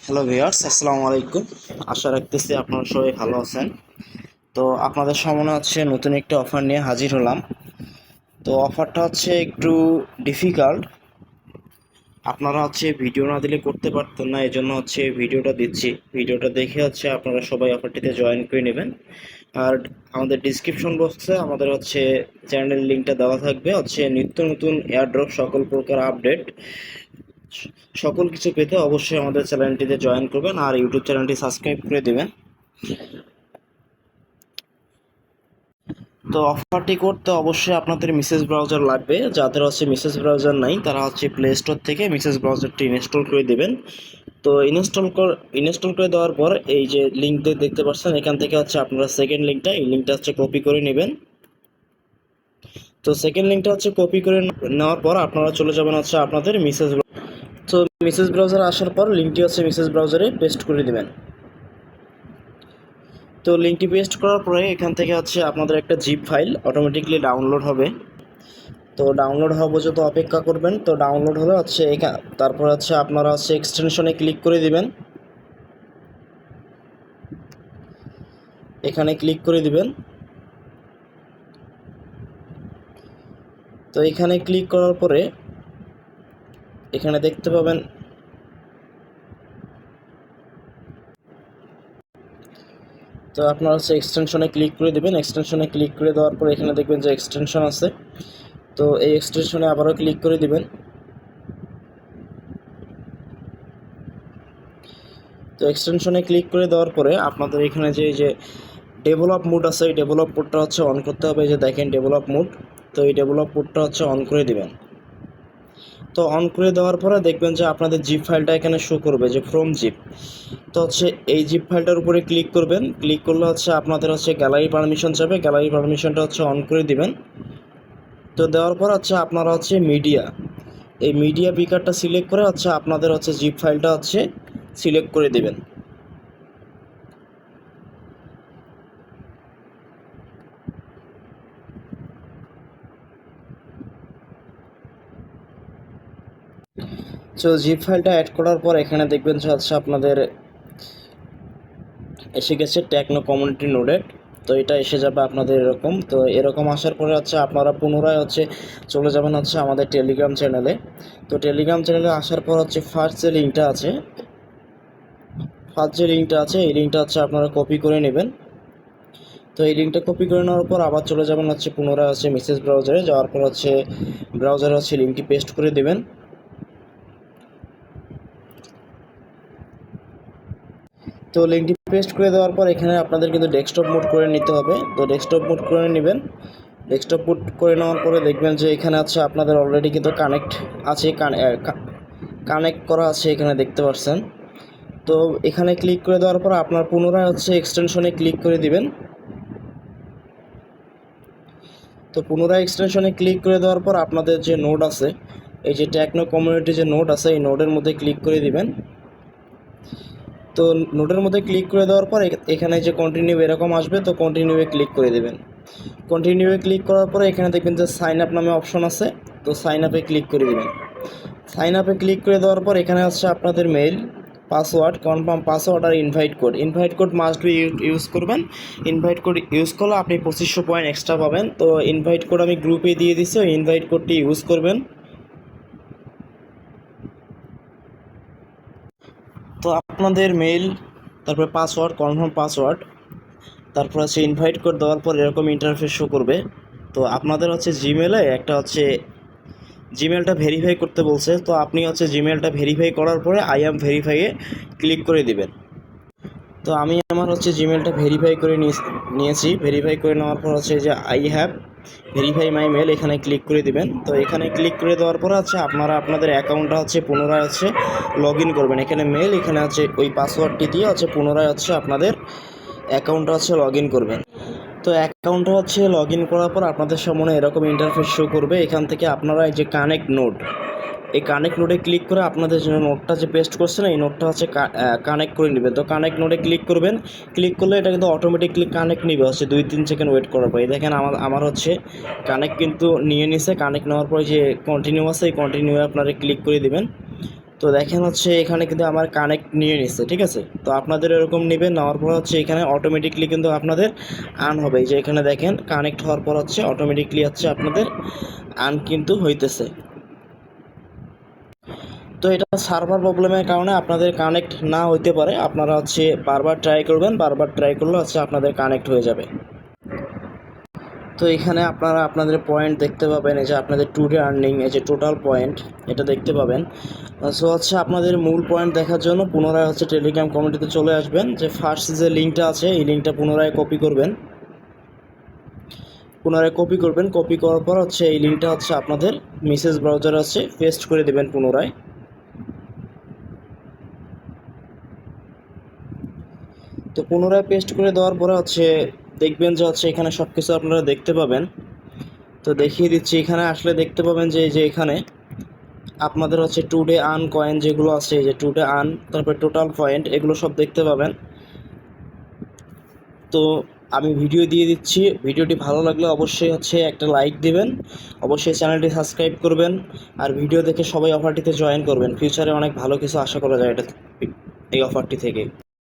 Hello viewers, আসসালামু আলাইকুম। আশা রাখতেছি আপনারা সবাই ভালো আছেন। তো আপনাদের সামনে হচ্ছে নতুন একটা অফার নিয়ে হাজির হলাম। তো অফারটা হচ্ছে একটু ডিফিকাল্ট, আপনারা হচ্ছে ভিডিও না দিলে করতে পারতেন না, এই জন্য হচ্ছে ভিডিওটা দিচ্ছি। ভিডিওটা দেখে হচ্ছে আপনারা সবাই অফারটিতে জয়েন করে নেবেন। আর আমাদের ডিসক্রিপশন বক্সে আমাদের হচ্ছে চ্যানেল লিঙ্কটা দেওয়া থাকবে, হচ্ছে নিত্য নতুন এয়ারড্রপ সকল প্রকার আপডেট সকল কিছু পেতে অবশ্যই আমাদের চ্যানেলটিতে জয়েন করবেন আর ইউটিউব চ্যানেলটি সাবস্ক্রাইব করে দেবেন। তো অফারটি করতে অবশ্যই আপনাদের মেসেজ ব্রাউজার লাগবে। যাদের হচ্ছে মেসেজ ব্রাউজার নাই তারা হচ্ছে প্লে স্টোর থেকে মেসেজ ব্রাউজারটি ইনস্টল করে দেবেন। তো ইনস্টল করে দেওয়ার পর এই যে লিঙ্ক দেখতে পাচ্ছেন, এখান থেকে হচ্ছে আপনারা সেকেন্ড লিঙ্কটা, এই লিঙ্কটা হচ্ছে কপি করে নেবেন। তো সেকেন্ড লিঙ্কটা হচ্ছে কপি করে নেওয়ার পর আপনারা চলে যাবেন হচ্ছে আপনাদের মেসেজ ব্রাউজারে আসার পর লিঙ্কটি হচ্ছে মেসেজ ব্রাউজারে পেস্ট করে দেবেন। তো লিঙ্কটি পেস্ট করার পরে এখান থেকে হচ্ছে আপনাদের একটা জিপ ফাইল অটোমেটিকলি ডাউনলোড হবে। তো ডাউনলোড হওয়া পর্যন্ত অপেক্ষা করবেন। তো ডাউনলোড হলে হচ্ছে তারপর হচ্ছে আপনারা হচ্ছে এক্সটেনশনে ক্লিক করে দিবেন। এখানে ক্লিক করে দিবেন। তো এখানে ক্লিক করার পরে এখানে দেখতে পাবেন, তো আপনারা হচ্ছে এক্সটেনশনে ক্লিক করে দিবেন। এক্সটেনশনে ক্লিক করে দেওয়ার পর এখানে দেখবেন যে এক্সটেনশন আছে, তো এই এক্সটেনশনে আবারও ক্লিক করে দিবেন। তো এক্সটেনশনে ক্লিক করে দেওয়ার পরে আপনাদের এখানে যে ডেভেলপ মোড আছে, এই ডেভেলপ মোডটা হচ্ছে অন করতে হবে। যে দেখেন ডেভেলপ মোড, তো এই ডেভেলপ মোডটা হচ্ছে অন করে দিবেন। তো অন করে দেওয়ার পরে দেখবেন যে আপনাদের জিপ ফাইলটা এখানে শো করবে যে ফ্রম জিপ। তো হচ্ছে এই জিপ ফাইলটার উপরে ক্লিক করবেন। ক্লিক করলে হচ্ছে আপনাদের হচ্ছে গ্যালারি পারমিশন যাবে, গ্যালারি পারমিশনটা হচ্ছে অন করে দিবেন। তো দেওয়ার পর হচ্ছে আপনারা হচ্ছে এই মিডিয়া পিকারটা সিলেক্ট করে হচ্ছে আপনাদের হচ্ছে জিপ ফাইলটা হচ্ছে সিলেক্ট করে দেবেন। তো জিপ ফাইলটা অ্যাড করার পর এখানে দেখবেন যে হচ্ছে আপনাদের এসে গেছে টেকনো কমিউনিটি নোডেড। তো এটা এসে যাবে আপনাদের এরকম। তো এরকম আসার পরে হচ্ছে আপনারা পুনরায় হচ্ছে চলে যাবেন হচ্ছে আমাদের টেলিগ্রাম চ্যানেলে। তো টেলিগ্রাম চ্যানেলে আসার পর হচ্ছে ফার্স্ট যে লিঙ্কটা আছে, এই লিঙ্কটা হচ্ছে আপনারা কপি করে নেবেন। তো এই লিঙ্কটা কপি করে নেওয়ার পর আবার চলে যাবেন হচ্ছে পুনরায় হচ্ছে মেসেজ ব্রাউজারে যাওয়ার পর হচ্ছে ব্রাউজারে হচ্ছে লিঙ্কটি পেস্ট করে দেবেন। তো লিঙ্কটি পেস্ট করে দেওয়ার পর এখানে আপনাদের কিন্তু ডেস্কটপ মোড করে নিতে হবে। তো ডেস্কটপ মোড করে নেবেন। ডেস্কটপ মোড করে নেওয়ার পরে দেখবেন যে এখানে আছে আপনাদের অলরেডি কিন্তু কানেক্ট আছে, কানেক্ট করা আছে, এখানে দেখতে পাচ্ছেন। তো এখানে ক্লিক করে দেওয়ার পর আপনার পুনরায় হচ্ছে এক্সটেনশনে ক্লিক করে দিবেন। তো পুনরায় এক্সটেনশনে ক্লিক করে দেওয়ার পর আপনাদের যে নোড আছে, এই যে টেকনো কমিউনিটি যে নোড আছে, এই নোডের মধ্যে ক্লিক করে দিবেন। তো নোটের মধ্যে ক্লিক করে দেওয়ার পর এখানে যে কন্টিনিউ এরকম আসবে, তো কন্টিনিউয়ে ক্লিক করে দেবেন। কন্টিনিউয়ে ক্লিক করার পরে এখানে দেখবেন যে সাইন আপ নামে অপশন আছে, তো সাইন আপে ক্লিক করে দেবেন। সাইন আপে ক্লিক করে দেওয়ার পর এখানে হচ্ছে আপনাদের মেইল, পাসওয়ার্ড, কনফার্ম পাসওয়ার্ড আর invite code must be use করবেন। ইনভাইট কোড ইউজ করলে আপনি 2500 পয়েন্ট এক্সট্রা পাবেন। তো ইনভাইট কোড আমি গ্রুপে দিয়ে দিচ্ছি, ওই ইনভাইট কোডটি ইউজ করবেন। তো আপনাদের মেইল, তারপরে পাসওয়ার্ড, কনফার্ম পাসওয়ার্ড, তারপর হচ্ছে ইনভাইট কোড দেওয়ার পর এরকম ইন্টারফেস শো করবে। তো আপনাদের হচ্ছে জিমেলে একটা হচ্ছে জিমেলটা ভেরিফাই করতে বলছে, তো আপনি হচ্ছে জিমেলটা ভেরিফাই করার পরে আই অ্যাম ভেরিফাইয়ে ক্লিক করে দিবেন। তো আমি আমার হচ্ছে জিমেলটা ভেরিফাই করে নিয়েছি। ভেরিফাই করে নেওয়ার পর হচ্ছে যে I have verify my mail, এখানে ক্লিক করে দিবেন। তো এখানে ক্লিক করে দেওয়ার পরে হচ্ছে আপনারা আপনাদের অ্যাকাউন্টটা হচ্ছে পুনরায় হচ্ছে লগ ইন করবেন। এখানে মেল, এখানে হচ্ছে ওই পাসওয়ার্ডটি দিয়ে হচ্ছে পুনরায় হচ্ছে আপনাদের অ্যাকাউন্টটা হচ্ছে লগ ইন করবেন। তো অ্যাকাউন্টটা হচ্ছে লগ ইন করার পর আপনাদের সামনে এরকম ইন্টারফেস শো করবে। এখান থেকে আপনারা এই যে কানেক্ট নোড, এই কানেক্ট নোডে ক্লিক করে আপনাদের যে নোটটা যে পেস্ট করছেন এই নোটটা হচ্ছে কানেক্ট করে নেবেন। তো কানেক্ট নোডে ক্লিক করবেন। ক্লিক করলে এটা কিন্তু অটোমেটিকলি কানেক্ট নেবে হচ্ছে 2-3 সেকেন্ড ওয়েট করার পরে। দেখেন আমার হচ্ছে কানেক্ট কিন্তু নিয়ে নিছে। কানেক্ট নেওয়ার পরে যে কন্টিনিউ আছে, এই কন্টিনিউ আপনারা ক্লিক করে দিবেন। তো দেখেন হচ্ছে এখানে কিন্তু আমার কানেক্ট নিয়ে নিচ্ছে, ঠিক আছে। তো আপনাদের এরকম নেবেন, নেওয়ার পর হচ্ছে এখানে অটোমেটিকলি কিন্তু আপনাদের আর্ন হবে। এই যে এখানে দেখেন কানেক্ট হওয়ার পর হচ্ছে অটোমেটিকলি হচ্ছে আপনাদের আর্ন কিন্তু হইতেছে। তো এটা সার্ভার প্রবলেমের কারণে আপনাদের কানেক্ট না হইতে পারে, আপনারা হচ্ছে বারবার ট্রাই করবেন, বারবার ট্রাই করলে হচ্ছে আপনাদের কানেক্ট হয়ে যাবে। তো এখানে আপনারা আপনাদের পয়েন্ট দেখতে পাবেন, এই যে আপনাদের টুডে আর্নিং, এই যে টোটাল পয়েন্ট এটা দেখতে পাবেন। সো হচ্ছে আপনাদের মূল পয়েন্ট দেখার জন্য পুনরায় হচ্ছে টেলিগ্রাম কমিউনিটিতে চলে আসবেন, যে ফার্স্ট যে লিঙ্কটা আছে এই লিঙ্কটা পুনরায় কপি করবেন, কপি করার পর হচ্ছে এই লিঙ্কটা হচ্ছে আপনাদের মেসেজ ব্রাউজারে হচ্ছে পেস্ট করে দেবেন পুনরায়। তো পুনরায় পেস্ট করে দেওয়ার পরে হচ্ছে দেখবেন যে হচ্ছে এখানে সব কিছু আপনারা দেখতে পাবেন। তো দেখিয়ে দিচ্ছি, এখানে আসলে দেখতে পাবেন যে এই যে এখানে আপনাদের হচ্ছে টুডে আর্ন কয়েন যেগুলো আছে, এই যে টুডে আর্ন, তারপরে টোটাল পয়েন্ট, এগুলো সব দেখতে পাবেন। তো আমি ভিডিও দিয়ে দিচ্ছি, ভিডিওটি ভালো লাগলে অবশ্যই হচ্ছে একটা লাইক দিবেন, অবশ্যই চ্যানেলটি সাবস্ক্রাইব করবেন, আর ভিডিও দেখে সবাই অফারটিতে জয়েন করবেন। ফিউচারে অনেক ভালো কিছু আশা করা যায় এটা, এই অফারটি থেকে।